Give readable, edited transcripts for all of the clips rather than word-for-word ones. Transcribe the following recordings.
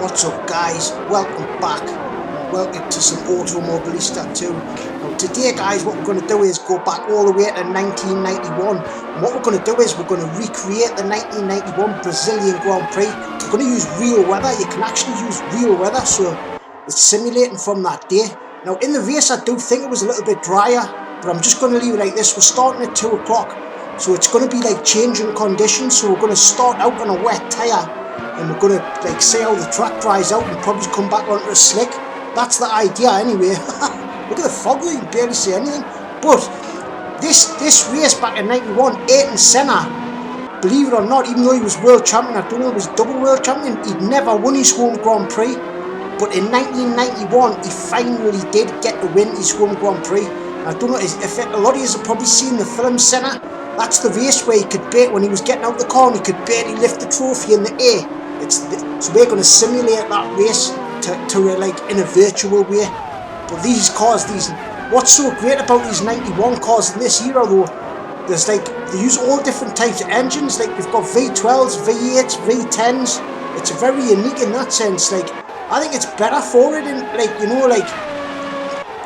What's up guys, welcome back, welcome to some Automobilista 2. Now today guys, what we're going to do is go back all the way to 1991, and what we're going to do is we're going to recreate the 1991 Brazilian Grand Prix. We're going to use real weather. You can actually use real weather, so it's simulating from that day. Now in the race I do think it was a little bit drier, but I'm just going to leave it like this. We're starting at 2 o'clock, so it's going to be like changing conditions, so we're going to start out on a wet tyre, and we're going to like see how the track dries out and probably come back onto a slick. That's the idea anyway. Look at the fog, you can barely see anything. But this race back in 91, Senna, believe it or not, even though he was world champion, I don't know if he was double world champion, he'd never won his home Grand Prix. But in 1991 he finally did get to win his home Grand Prix. I don't know if a lot of you have probably seen the film Senna. That's the race where he could when he was getting out the car and he could barely lift the trophy in the air. So we're going to simulate that race to like in a virtual way. But these cars, what's so great about these 91 cars in this era though, there's like, they use all different types of engines. Like we've got V12s, V8s, V10s. It's very unique in that sense. Like I think it's better for it, and like, you know, like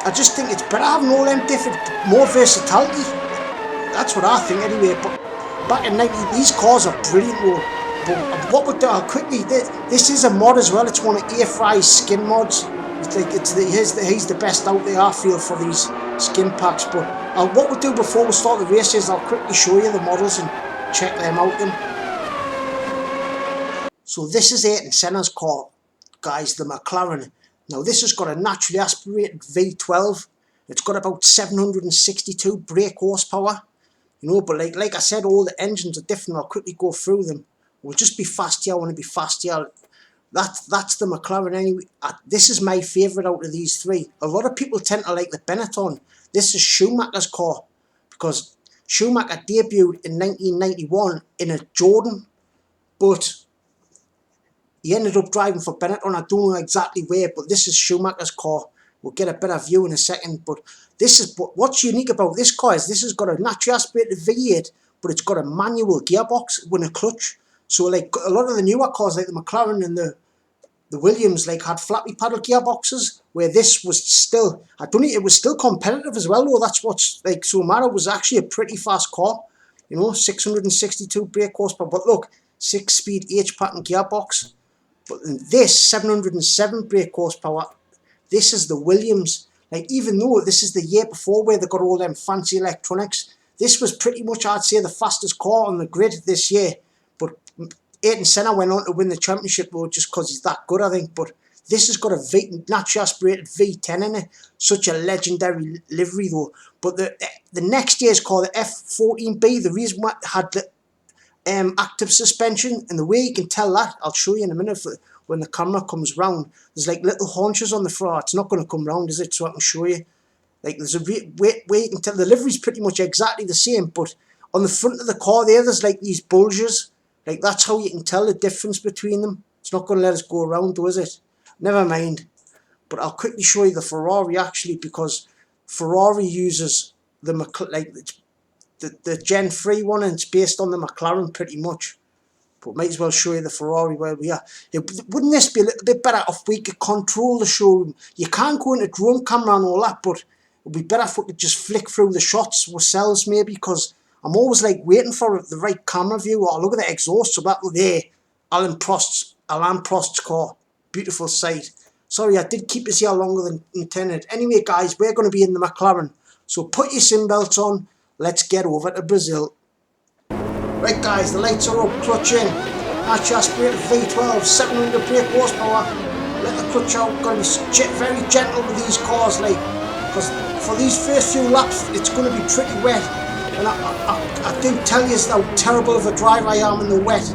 I just think it's better having all them different, more versatility. That's what I think anyway. But back in 90, these cars are brilliant though. But what we'll do, quickly, this is a mod as well. It's one of Airfry's skin mods. It's like he's the best out there, I feel, for these skin packs. But what we'll do before we start the race is I'll quickly show you the models and check them out then. So this is Ayrton Senna's car, guys, the McLaren. Now this has got a naturally aspirated V12. It's got about 762 brake horsepower. You know, but like I said, all the engines are different. I'll quickly go through them. We'll just be fast here. I want to be fast here. That's the McLaren anyway. This is my favourite out of these three. A lot of people tend to like the Benetton. This is Schumacher's car, because Schumacher debuted in 1991 in a Jordan, but he ended up driving for Benetton. I don't know exactly where, but this is Schumacher's car. We'll get a better view in a second. But what's unique about this car is this has got a naturally aspirated V8, but it's got a manual gearbox with a clutch. So like a lot of the newer cars, like the McLaren and the Williams, like had flappy paddle gearboxes, where this was still, I don't think it was still competitive as well though. That's what's like so mad. It was actually a pretty fast car, you know, 662 brake horsepower. But look, 6-speed H-pattern gearbox. But this 707 brake horsepower. This is the Williams. Like even though this is the year before where they got all them fancy electronics, this was pretty much, I'd say, the fastest car on the grid this year. But Ayrton Senna went on to win the championship though, just because he's that good, I think. But this has got a naturally aspirated V10 in it. Such a legendary livery though. But the next year's car, the F14B, the reason why it had the active suspension, and the way you can tell that, I'll show you in a minute when the camera comes round. There's like little haunches on the front. It's not going to come round, is it? So I can show you. Like there's a way you can tell the livery's pretty much exactly the same, but on the front of the car there's like these bulges. Like that's how you can tell the difference between them. It's not going to let us go around though, is it? Never mind. But I'll quickly show you the Ferrari actually, because Ferrari uses the Gen 3 one, and it's based on the McLaren pretty much. But might as well show you the Ferrari while we are. Wouldn't this be a little bit better if we could control the showroom? You can't go into drone camera and all that, but it'd be better if we could just flick through the shots ourselves maybe, because I'm always like waiting for the right camera view. Oh, look at the exhaust. So that was there. Alain Prost's car. Beautiful sight. Sorry, I did keep us here longer than intended. Anyway, guys, we're going to be in the McLaren. So put your seatbelts on. Let's get over to Brazil. Right, guys, the lights are up. Clutch in. Naturally aspirated V12, 700 brake horsepower. Let the clutch out. Got to be very gentle with these cars, like, because for these first few laps, it's going to be pretty wet. And I do tell you how terrible of a driver I am in the wet.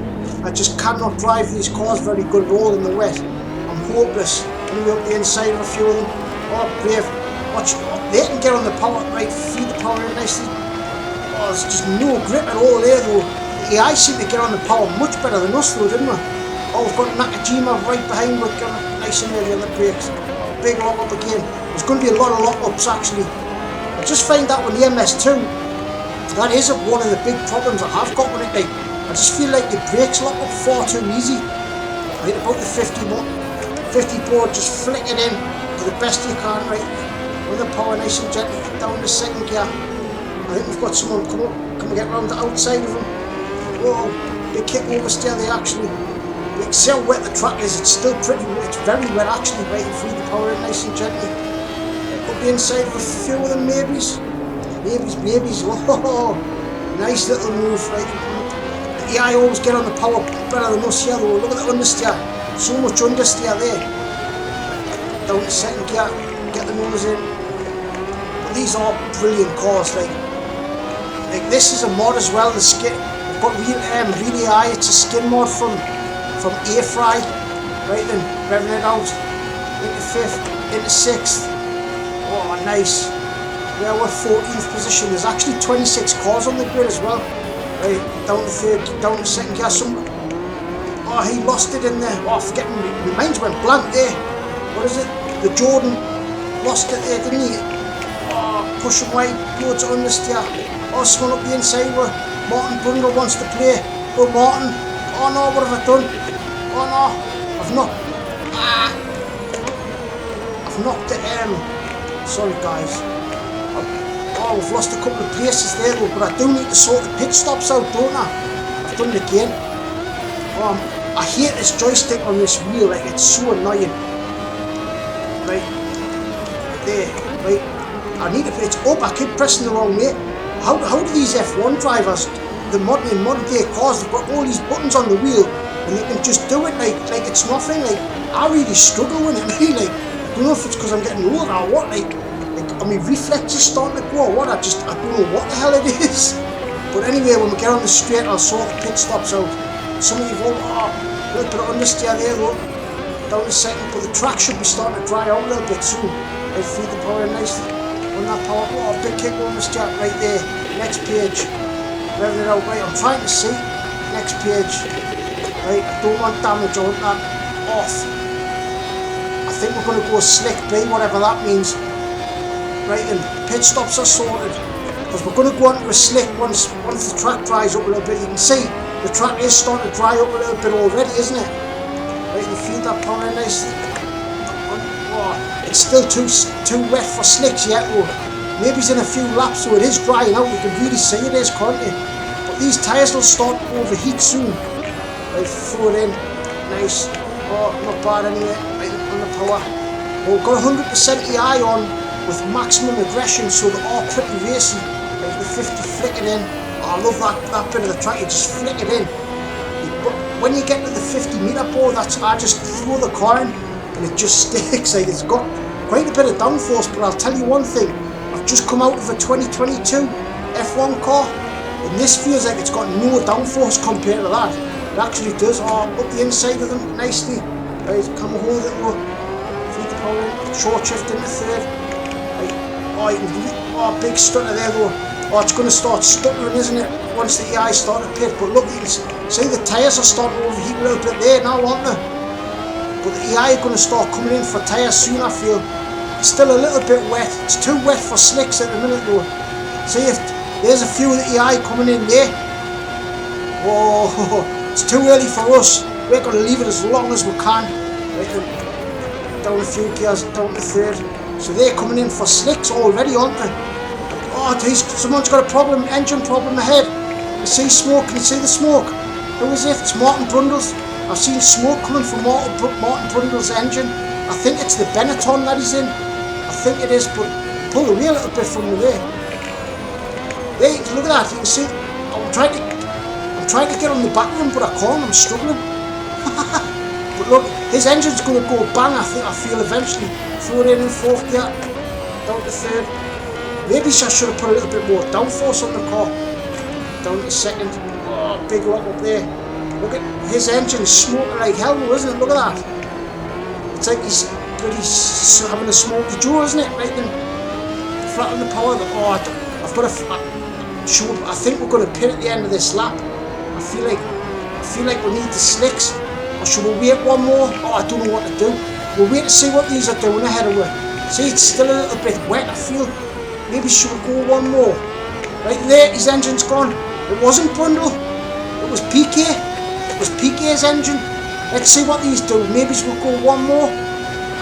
I just cannot drive these cars very good at all in the wet. I'm hopeless. Anyway, up the inside of a few of them. Oh, brave. Watch. They can get on the power, right? Feed the power in nicely. Oh, there's just no grip at all there though. The AI seem to get on the power much better than us though, didn't we? Oh, we've got Nakajima right behind, we're getting nice and early on the brakes. Big lock up again. There's going to be a lot of lock ups actually. I just find that with the MS2, that is one of the big problems I have got with it. Like, I just feel like the brakes lock up far too easy. Right about the 50 50 board, just flick it in to the best you can, right? With the power nice and gently down the second gear. I think we've got someone come up. Can we get round the outside of them? Whoa, big kick oversteer there actually. You can see how wet the track is. It's still pretty wet. It's very wet actually, right? If we the power in nice and gently. Up the inside of a few of them maybes. Maybes. Oh, nice little move, right? The EI always get on the power better than us here though. Look at the understeer. So much understeer there. Down to second gear. Get the nose in. But these are brilliant cars, like this is a mod as well. The skin. We've got really high. It's a skin mod from A-Fry. Right then, revving it out into 5th, into 6th. Oh, nice. Yeah, we're 14th position. There's actually 26 cars on the grid as well. Right, down to 3rd, down to 2nd gear. Oh, he lost it in there. Oh, forgetting my mind went blank there. What is it? The Jordan lost it there, didn't he? Oh, pushing wide, loads of understeer. Oh, someone up the inside where Martin Brundle wants to play. Oh, Martin. Oh no, what have I done? Oh no, I've knocked. I've knocked it. Sorry guys. Oh, we've lost a couple of places there though, but I do need to sort the pit stops out, don't I? I've done it again. I hate this joystick on this wheel, like it's so annoying. Right, there, right. I need to, it's up, I keep pressing the wrong way. How do these F1 drivers, the modern day cars, they've got all these buttons on the wheel and they can just do it like it's nothing. Like, I really struggle with it, really. Like, I don't know if it's because I'm getting older or what, like I mean, reflexes starting to go or what, I don't know what the hell it is. But anyway, when we get on the straight, I'll sort the pit stops out. Some of you will, a little bit of understeer there though, down the second, but the track should be starting to dry out a little bit soon. Right, feed the power in nicely on that power. Oh, big kick understeer right there. Next page. Revving it out, right, I'm trying to see. Next page. Right, I don't want damage, I want that off. I think we're going to go slick B, whatever that means. Right then, pit stops are sorted. Because we're going to go on to a slick once the track dries up a little bit. You can see the track is starting to dry up a little bit already, isn't it? Right, you feel that power in nicely. Oh, it's still too wet for slicks yet though. Maybe it's in a few laps so it is drying out. You can really see it is, can't you? But these tyres will start to overheat soon. Right, throw it in. Nice. Oh, not bad anyway. Right, on the power. Well, we've got 100% EI on with maximum aggression, so they are pretty racy. Like the 50 flicking in. Oh, I love that bit of the track, you just flick it in. But when you get to the 50 metre board, I just throw the car in and it just sticks. Like, it's got quite a bit of downforce, but I'll tell you one thing. I've just come out of a 2022 F1 car and this feels like it's got no downforce compared to that. It actually does. Oh, up the inside of them nicely. Right, can we hold it low? Feed the power in. Short shift into 3rd. Right. Oh, you can big stutter there though. Oh, it's going to start stuttering, isn't it? Once the EI start to pit. But look, you can see the tyres are starting to overheat a little bit there now, aren't they? But the EI are going to start coming in for tyres soon, I feel. It's still a little bit wet. It's too wet for slicks at the minute though. See if there's a few of the EI coming in there. Whoa, it's too early for us. We're going to leave it as long as we can. Right then, down a few gears, down to 3rd. So they're coming in for slicks already, aren't they? Oh, someone's got a problem, engine problem ahead. You see smoke, can you see the smoke? Who is it? It's Martin Brundle's. I've seen smoke coming from Martin Brundle's engine. I think it's the Benetton that he's in. I think it is, but pull away a little bit from the way. There, look at that, you can see. I'm trying to get on the back of him, but I can't, I'm struggling. But look, his engine's going to go bang, I feel eventually. Throw it in 4th gear, down to 3rd. Maybe I should have put a little bit more downforce on the car. Down to 2nd. Oh, big lot up there. Look at his engine smoking like hell, isn't it? Look at that. It's like he's having a smoky Joe, isn't it? Right then, flat on the power. Oh, I've got a. I think we're going to pit at the end of this lap. I feel like we need the slicks. Or should we wait one more? Oh, I don't know what to do. We'll wait to see what these are doing ahead of us. See, it's still a little bit wet, I feel. Maybe should we go one more? Right there, his engine's gone. It wasn't Brundle. It was PK. It was PK's engine. Let's see what these do. Maybe we'll go one more.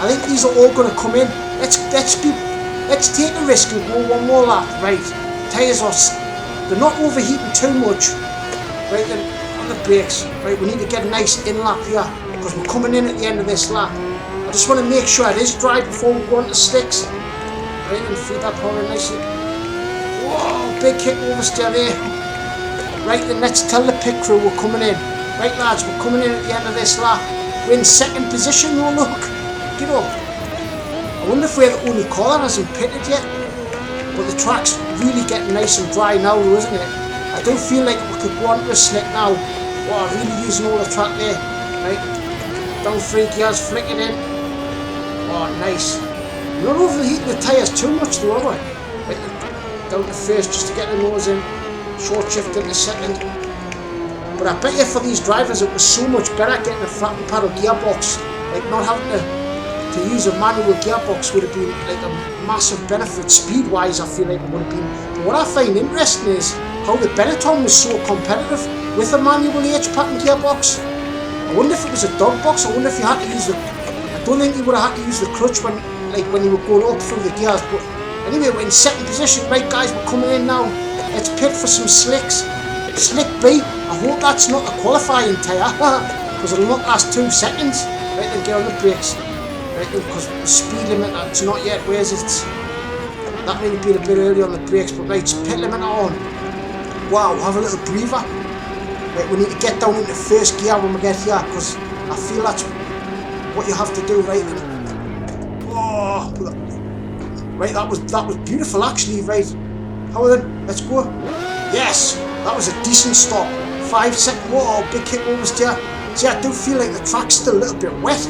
I think these are all going to come in. Let's take a risk and go one more lap. Right, tyres they're not overheating too much. Right, then on the brakes. Right, we need to get a nice in lap here because we're coming in at the end of this lap. I just want to make sure it is dry before we go on to slicks. Right, and feed that power nicely. Whoa, big kick oversteer there. Right, then let's tell the pit crew we're coming in. Right lads, we're coming in at the end of this lap. We're in second position, oh look. Get up. I wonder if we're the only car that hasn't pitted yet. But the track's really getting nice and dry now, isn't it? I do feel like we could go on to a slick now. Wow, really using all the track there. Right, down 3 gears, flick it in. Oh, nice. We're not overheating the tyres too much though, are we? Right, down to first just to get the nose in. Short shift into second. But I bet you for these drivers it was so much better getting a flat and paddle gearbox. Like not having to use a manual gearbox would have been like a massive benefit speed wise. I feel like it would have been. But what I find interesting is how the Benetton was so competitive with a manual H pattern gearbox. I wonder if it was a dog box. I wonder if you had to use the. I don't think you would have had to use the clutch when you were going up through the gears. But anyway, we're in second position. Right guys, we're coming in now. Let's pit for some slicks. Slick B. I hope that's not a qualifying tyre because it'll not last 2 seconds. Right then, get on the brakes. Right then, because the speed limit it's not yet. Where's it? That may have been a bit early on the brakes, but right, pit limit on. Wow, have a little breather. Right, we need to get down into first gear when we get here because I feel that's what you have to do. Right then. Oh, right, that was beautiful actually. Right, how then? Let's go. Yes, that was a decent stop. 5 second. Whoa, big kick oversteer. See, I do feel like the track's still a little bit wet.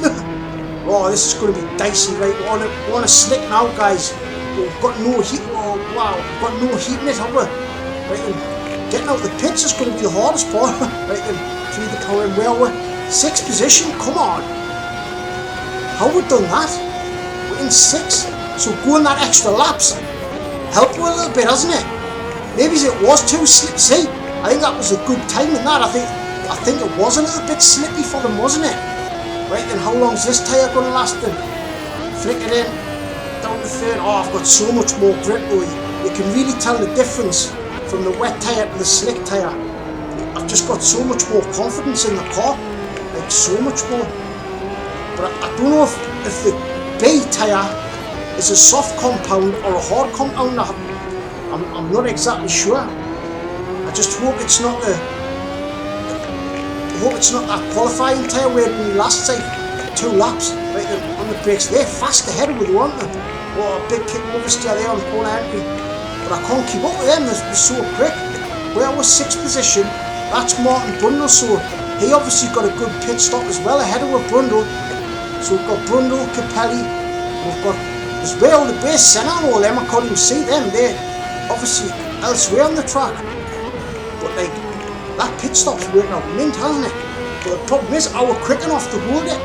Oh, this is going to be dicey. Right, we're on a slick now, guys. We've got no heat. Oh, wow, we've got no heat in it, have we? Right, then, getting out the pits is going to be the hardest part. Right, then, feed the power in. Where are we? 6th position. Come on. How have we done that? We're in 6th. So going that extra laps helped a little bit, hasn't it? Maybe it was too slick. See, I think that was a good time in that. I think it was a little bit slippy for them, wasn't it? Right then, how long's this tyre going to last then? Flick it in, down to third. Oh, I've got so much more grip though. You can really tell the difference from the wet tyre to the slick tyre. I've just got so much more confidence in the car, like so much more. But I don't know if the B tyre is a soft compound or a hard compound. I'm not exactly sure. I just hope it's not that qualifying tyre where it only lasts like 2 laps. Right then, on the brakes, they're fast ahead of you, aren't they? Oh, a big kick oversteer there on corner entry. But I can't keep up with them, they're so quick. Where was 6th position? That's Martin Brundle, so he obviously got a good pit stop as well ahead of Brundle. So we've got Brundle, Capelli, we've got as well the base SENNA and all them. I can't even see them, they're obviously elsewhere on the track. But like, that pit stop's working out mint, hasn't it? But the problem is, I was quick enough to hold it.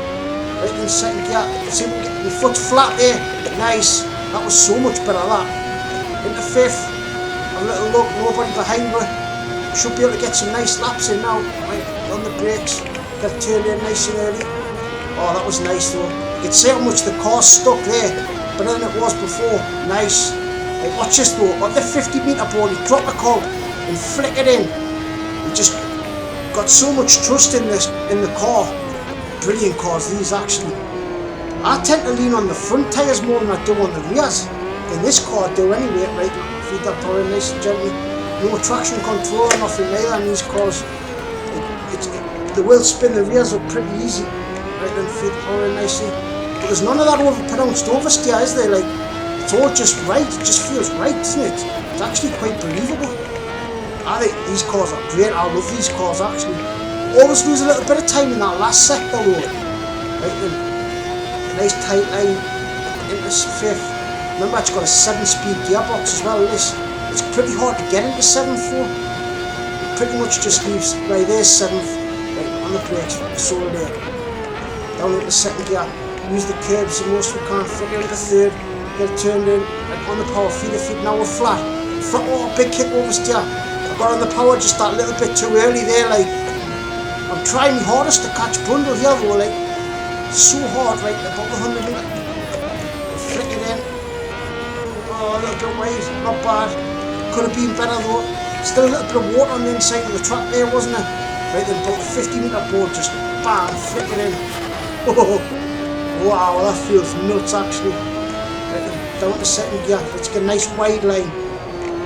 Right in second gear, see if we get the foot flat there. Nice, that was so much better that. Into 5th, a little look, nobody behind me. Should be able to get some nice laps in now. Right, on the brakes, get turned in nice and early. Oh, that was nice though. You can see how much the car's stuck there, better than it was before. Nice. Like, watch this though, on the 50 metre board, he dropped the car and flick it in. He just got so much trust in the car. Brilliant cars these actually. I tend to lean on the front tyres more than I do on the rears. In this car I do anyway. Right, feed that power in nice and gently. No traction control or nothing either in these cars. The wheel spin, the rears are pretty easy. Right then, feed the power in nicely. But there's none of that overpronounced oversteer, is there? Like, it's all just right, it just feels right, doesn't it? It's actually quite believable. I think these cars are great, I love these cars actually. Always lose a little bit of time in that last sector though. Right then, a nice tight line into 5th. Remember it's got a 7-speed gearbox as well, this. It's pretty hard to get into 7th though. It pretty much just leaves, right there's 7th, right on the brakes, so there. Down into 2nd gear, use the curbs the most we can, flick into 3rd, get it turned in, and on the power, feed the feet, now we're flat. Oh, big kick oversteer. I got on the power just that little bit too early there, like. I'm trying my hardest to catch Brundle here though, like. So hard, right, about the 100 metre. flick it in. Oh, a little bit wide, not bad. Could have been better though. Still a little bit of water on the inside of the track there, wasn't it? Right then, about 50-metre board, just bam, flick it in. Oh, wow, that feels nuts actually. Right then, down to second gear. Let's get a nice wide line.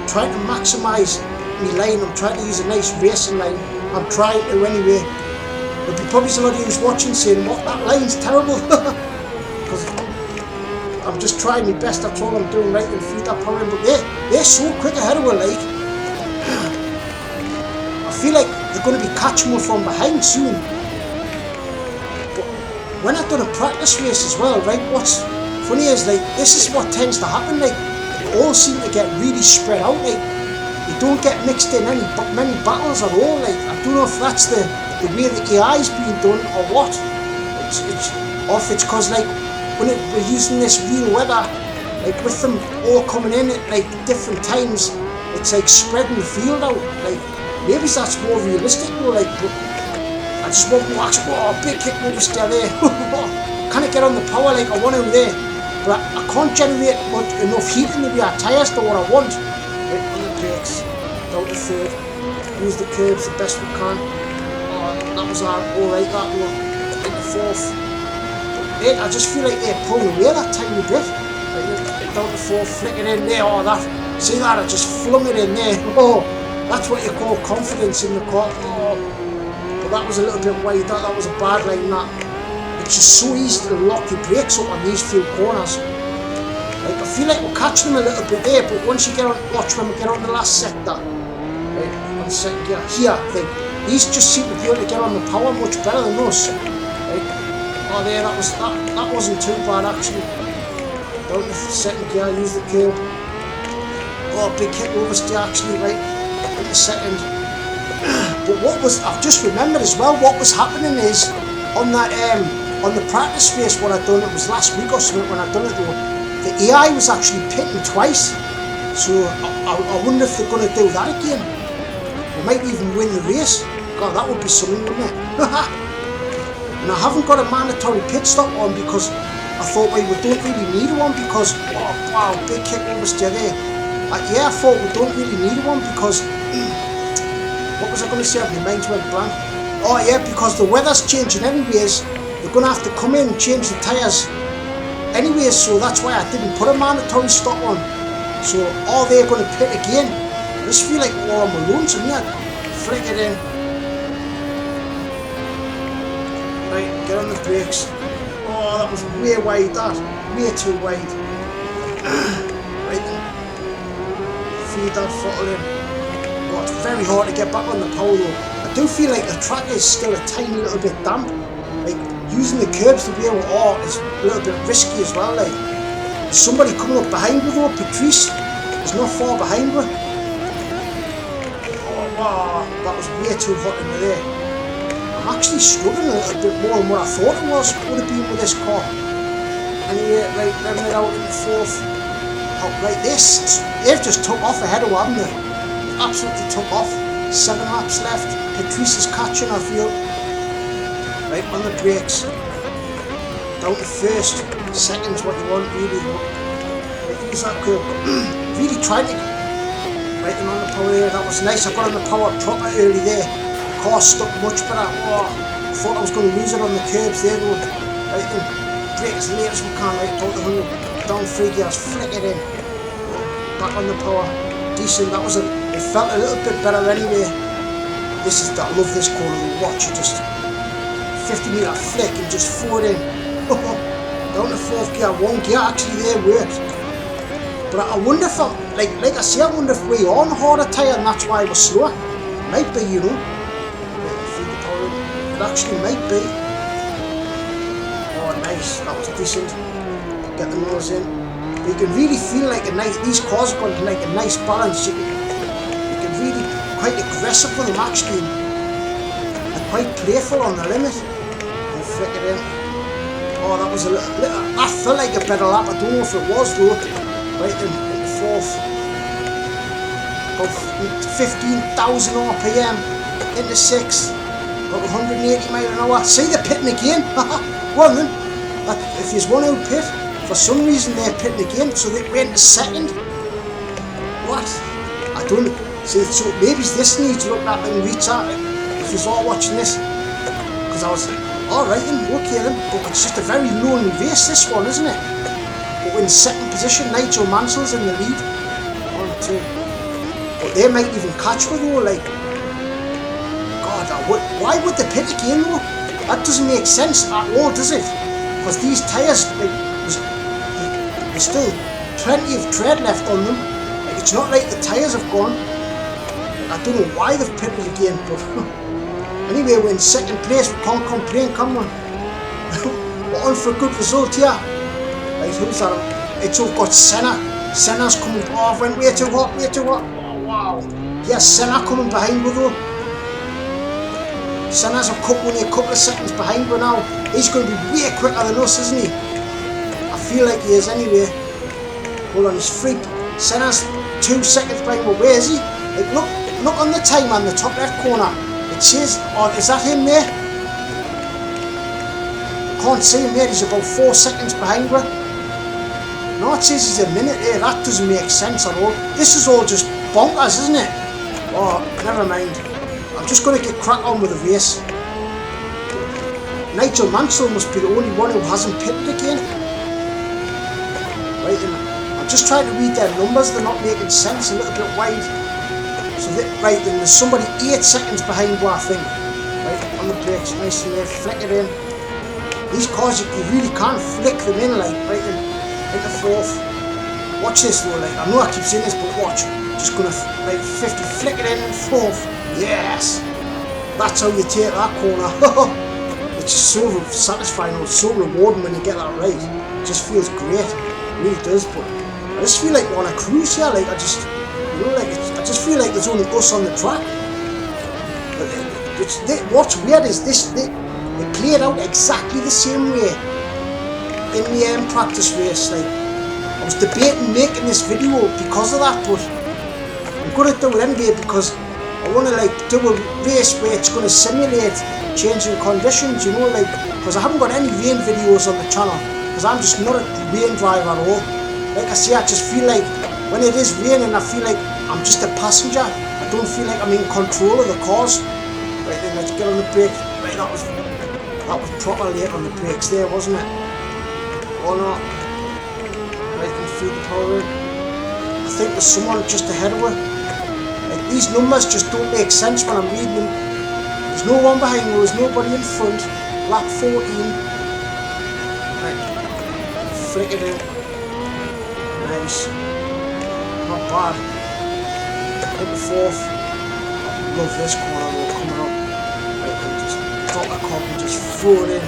Trying to maximise my line. I'm trying to use a nice racing line. I'm trying to anyway. There'll be probably somebody who's watching saying, what, that line's terrible. Because I'm just trying my best, that's all I'm doing, right, and feed that power in. But they're so quick ahead of her, like. I feel like they're going to be catching her from behind soon. But when I've done a practice race as well, right, what's funny is, like, this is what tends to happen, like, they all seem to get really spread out, like, they don't get mixed in many battles at all, like, I don't know if that's the way the AI's being done or what. Or if it's because, like, when we're using this real weather, like with them all coming in at like different times, it's like spreading the field out. Like maybe that's more realistic though. Like, but I just want to watch. Oh, big kick oversteer there. Can I get on the power like I want to there? But I can't generate enough heat in the rear tyres to what I want. Right on the brakes, down to third. Use the curbs the best we can. Oh, that was alright. That one into fourth. I just feel like they're pulling away that tiny bit. Like, down to fourth, flicking in there, oh that, see that, I just flung it in there. Oh, that's what you call confidence in the car. Oh, but that was a little bit wide, that was a bad line, that. It's just so easy to lock your brakes up on these few corners. Like, I feel like we're catching them a little bit there, but once you get on, watch when we get on the last sector, right, on the second gear, here, like, these just seem to be able to get on the power much better than us. Right. Oh there, that wasn't too bad actually. Down to second gear, use the curb. Oh, big kick oversteer actually, right, into second. But I've just remembered as well, what was happening is, on that, on the practice race, what I'd done, it was last week or something when I'd done it though, the AI was actually pitting twice. So, I wonder if they're going to do that again. They might even win the race. God, that would be something, wouldn't it? And I haven't got a mandatory pit stop on because I thought we don't really need one because, oh wow, big kick oversteer there. Yeah, I thought we don't really need one because, what was I going to say? My mind went blank. Oh yeah, because the weather's changing anyways. They're going to have to come in and change the tyres anyways, so that's why I didn't put a mandatory stop on. So, oh, they're going to pit again. I just feel like we're on my lonesome here. Flick it in. Right, get on the brakes. Oh, that was way wide, that. Way too wide. Right then. Feed that throttle in. Oh, it's very hard to get back on the power though. I do feel like the track is still a tiny little bit damp. Like, using the curbs to be able to, is a little bit risky as well, like. There's somebody coming up behind her though, Patrice. He's not far behind her. Oh, wow, that was way too hot in there. I'm actually struggling a little bit more than what I thought it would have been with this car. Anyway, right, revving it out in the fourth. Oh, right, they've just took off ahead of her, haven't they? Absolutely took off. 7 laps left. Patrice is catching, I feel. Right, on the brakes. Down to first. Second's what you want, really. Right, use that curve. Really tried to. Right, and on the power there, that was nice. I got on the power proper early there. Car stuck much better. Oh, I thought I was going to lose it on the curbs there though. Right then, brake as late as we can, right, down to 100, down 3 gears, flick it in. Back on the power, decent, it felt a little bit better anyway. I love this corner, watch it just, 50-metre flick and just throw it in. Down to 4th gear, 1 gear actually there worked. But I wonder if like I say, I wonder if we're on a harder tyre and that's why we're slower. Might be, you know. It actually might be. Oh nice, that was decent. Get the nose in. You can really feel like these cars have got like a nice balance. You can really quite aggressive with them actually. They're quite playful on the limit. And flick it in. Oh, that was a little, that felt like a better lap. I don't know if it was though. Right then, into 4th. About 15,000 RPM into 6th. About 180 miles an hour. See the pitting again. Go on then. If you want to pit, if for some reason they're pitting again, so they went to second. What? I don't see. So maybe this needs looked at in retard if you're all watching this, because I was alright then, okay then, but it's just a very lonely race this one, isn't it? But in second position, Nigel Mansell's in the lead. 1, 2. But they might even catch me though, like, God, why would they pit again though? That doesn't make sense at all, does it? Because these tyres, like, there's still plenty of tread left on them. Like, it's not like the tyres have gone. I don't know why they've pitted again, but anyway, we're in second place. We can't complain, can we? We're on for a good result here. Right, who's that? It's all got Senna. Senna's coming. Oh, I went way too hot, way too hot. Oh, wow. Yes, Senna coming behind me though. Senna's a couple of seconds behind me now. He's going to be way quicker than us, isn't he? I feel like he is anyway. Hold on, he's free. Senna's 2 seconds behind me. Where is he? Like, look on the time on the top left corner. It says, oh, is that him there? I can't see him there. He's about 4 seconds behind me. No, it says he's a minute there. That doesn't make sense at all. This is all just bonkers, isn't it? Oh, never mind. I'm just going to get crack on with the race. Nigel Mansell must be the only one who hasn't pitted again. Right, and I'm just trying to read their numbers. They're not making sense, a little bit wide. So, right, then there's somebody 8 seconds behind me, I think. Right, on the brakes, nice and there, flick it in. These cars, you really can't flick them in, like, right into fourth. Watch this though, like, I know I keep saying this, but watch. Just gonna, like, 50, flick it in fourth. Yes! That's how you take that corner. It's so satisfying, it's so rewarding when you get that right. It just feels great, it really does. But I just feel like we're on a cruise here, like, I just feel like there's only us on the track. What's weird is this, it played out exactly the same way in the practice race. Like, I was debating making this video because of that, but I'm going to do it anyway because I want to, like, do a race where it's going to simulate changing conditions, you know, like, because I haven't got any rain videos on the channel because I'm just not a rain driver at all. Like I say, I just feel like when it is raining, I feel like I'm just a passenger. I don't feel like I'm in control of the cars. Right then, let's get on the brake. Right, that was proper late on the brakes there, wasn't it? Oh no. Right, then feed the power in. I think there's someone just ahead of her. Like, these numbers just don't make sense when I'm reading them. There's no one behind me, there's nobody in front. Lap 14. Right. Flick it in. Nice. Not bad. Hit the fourth. Love this corner though, coming up. Right, and just drop the cop and just throw it in.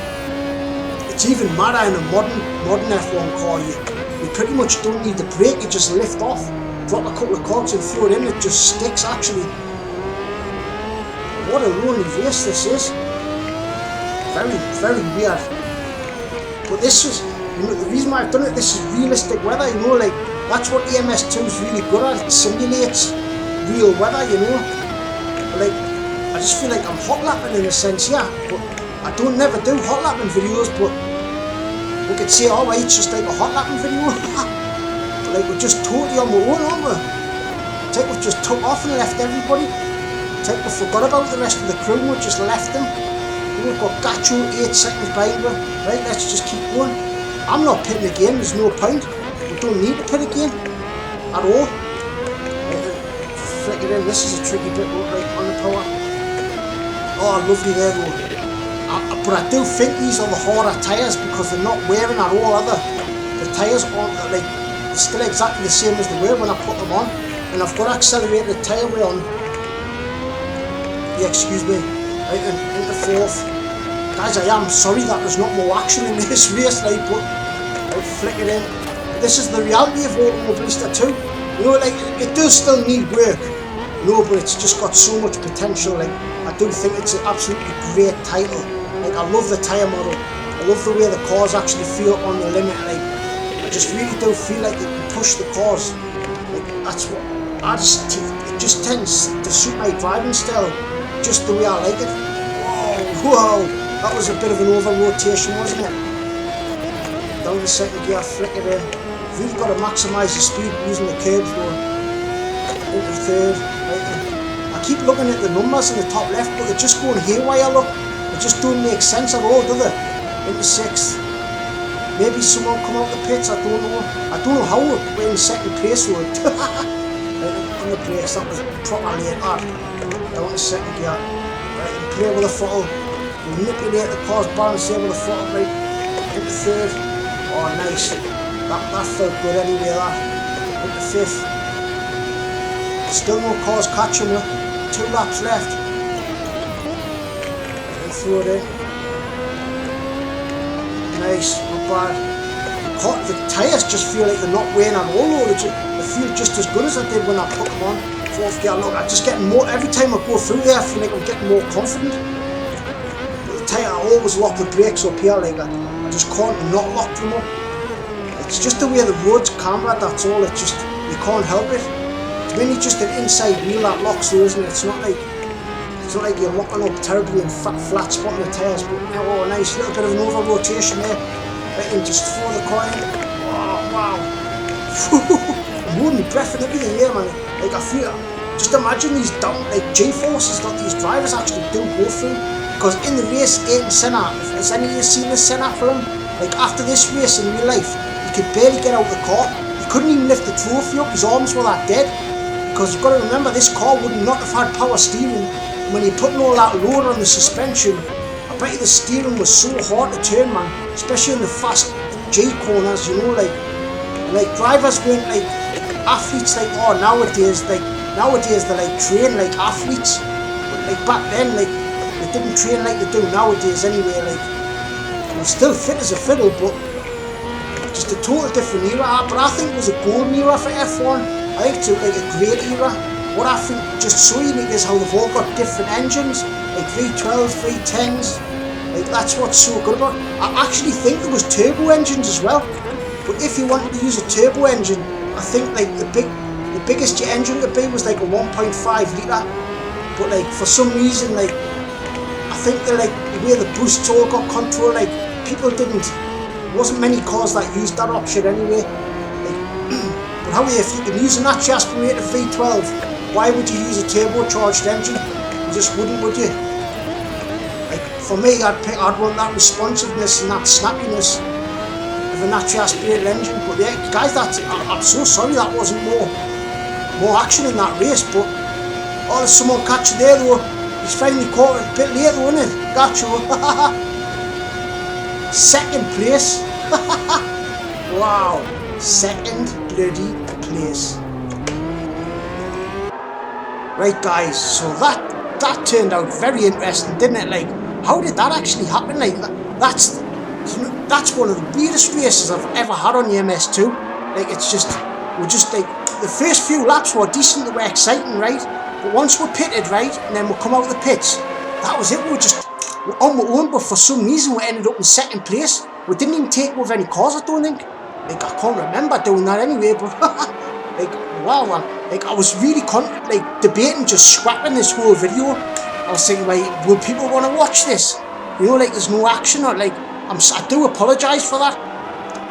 It's even madder in a modern F1 car. You pretty much don't need the brake, you just lift off. Drop a couple of cogs and throw it in, it just sticks actually. What a lonely race this is. Very, very weird. But this is, you know, the reason why I've done it, this is realistic weather, you know, like, that's what EMS2 is really good at, it simulates real weather, you know. But, like, I just feel like I'm hot lapping in a sense, yeah, but I don't never do hot lapping videos, but we could say, alright, it's just like a hot lapping video. But, like, we're just totally on our own, aren't we? It's like we've just took off and left everybody. It's like we forgot about the rest of the crew, we just left them. We've got Gacho 8 seconds behind me. Right, let's just keep going. I'm not pitting again, there's no point. We don't need to pit again at all. Flick it in, this is a tricky bit, right on the power. Oh, lovely there though. But I do think these are the harder tyres because they're not wearing at all, are they? The tyres aren't, like, they're still exactly the same as they were when I put them on. And I've got accelerated tyre wear on. Yeah, excuse me. Right, and into fourth. Guys, I am sorry that there's not more action in this race, like, but I'll flick it in. This is the reality of Automobilista 2. You know, like, it does still need work. No, but it's just got so much potential. Like, I do think it's an absolutely great title. Like, I love the tyre model. I love the way the cars actually feel on the limit. Like, I just really do feel like you can push the cars. Like, that's what it just tends to suit my driving style, just the way I like it. Whoa, whoa, that was a bit of an over rotation, wasn't it? down to second gear, flick it in. You've really got to maximise the speed using the curbs though. Into third, right. I keep looking at the numbers in the top left, but they're just going haywire, look. They just don't make sense at all, do they? Into sixth. Maybe someone come out the pits, I don't know. I don't know how we're in second place though. On the brakes, that was proper late that. Down to second gear. Right, and play with the throttle. Manipulate the car's balance there with the throttle, right. Into third. Oh, nice. That felt good anyway, that. Into fifth. Still no cars catching me. 2 laps left. And throw it in. Nice, not bad. The tyres just feel like they're not weighing at all though. They feel just as good as I did when I put them on. Fourth gear, look, I'm just getting more, every time I go through there I feel like I'm getting more confident. But the tyre, I always lock the brakes up here, like I just can't not lock them up. It's just the way the road's cambered, that's all, it's just, you can't help it. It's mainly just an inside wheel that locks though, isn't it? It's not like you're locking up terribly in flat spot on the tyres, but oh nice, little bit of an over rotation there. Right, and just throw the car in. Oh wow. I'm holding my breath and everything here, man. Like I feel, just imagine these down, like G-forces that these drivers actually do go through. Because in the race 8 in Senna, has any of you seen the Senna film? Like after this race in real life, he could barely get out of the car. He couldn't even lift the trophy up, his arms were that dead. Because you've got to remember, this car would not have had power steering. When you're putting all that load on the suspension, I bet you the steering was so hard to turn, man. Especially in the fast G corners, you know, like drivers weren't like athletes like nowadays they're like trained like athletes. But like back then, like they didn't train like they do nowadays anyway. Like they're still fit as a fiddle, but just a total different era. But I think it was a golden era for F1. I think it's like a great era. What I think just so unique is how they've all got different engines, like V12s, V10s, like that's what's so good about it. I actually think there was turbo engines as well, but if you wanted to use a turbo engine, I think like the biggest your engine could be was like a 1.5 litre, but like for some reason, like I think the way the boosts all got controlled, like people didn't, there wasn't many cars that used that option anyway. Like, but however, if you can use a naturally aspirated V12, why would you use a turbocharged engine? You just wouldn't, would you? Like for me, I'd want that responsiveness and that snappiness of a naturally aspirated engine. But yeah, guys, I'm so sorry that wasn't more action in that race. But oh, there's someone catching there though. He's finally caught it a bit late though, isn't it? Gotcha. Second place. Wow, second bloody place. Right guys, so that turned out very interesting, didn't it? Like, how did that actually happen? Like, that's one of the weirdest races I've ever had on the MS2. Like, we're just like, the first few laps were decent, they were exciting, right? But once we're pitted, right, and then we'll come out of the pits, that was it. We're on our own, but for some reason we ended up in second place. We didn't even take over any cars, I don't think. Like, I can't remember doing that anyway, but like, wow, man. Like, I was really debating just scrapping this whole video. I was thinking, like, will people want to watch this? You know, like, there's no action, or like, I do apologise for that.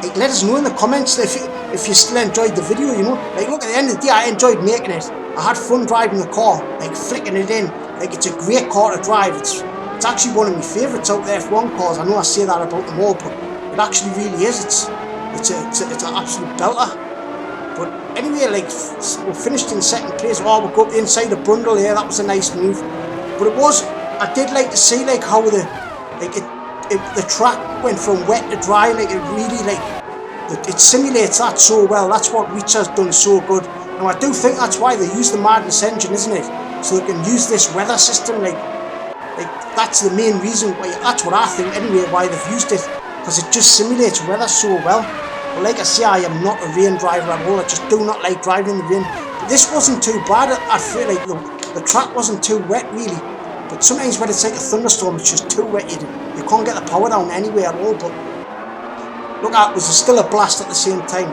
Like, let us know in the comments if you still enjoyed the video, you know. Like, look, at the end of the day, I enjoyed making it. I had fun driving the car, like, flicking it in. Like, it's a great car to drive. It's actually one of my favourites out there, F1 cars. I know I say that about them all, but it actually really is. It's an absolute belter. But anyway, like, we finished in second place. Oh, we got the inside of Brundle here. That was a nice move. But I did like to see like how the track went from wet to dry. Like, it really it simulates that so well. That's what Reach has done so good. Now I do think that's why they use the Madness engine, isn't it? So they can use this weather system. Like that's the main reason why. That's what I think anyway. Why they've used it, because it just simulates weather so well. But like I say, I am not a rain driver at all. I just do not like driving in the rain. But this wasn't too bad. I feel like the track wasn't too wet really. But sometimes when it's like a thunderstorm, it's just too wet. You can't get the power down anyway at all. But look, it was still a blast at the same time.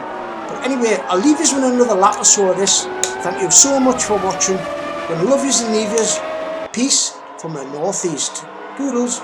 But anyway, I'll leave you with another lap or so of this. Thank you so much for watching. Gonna love yous and leave yous. Peace from the northeast. Doodles.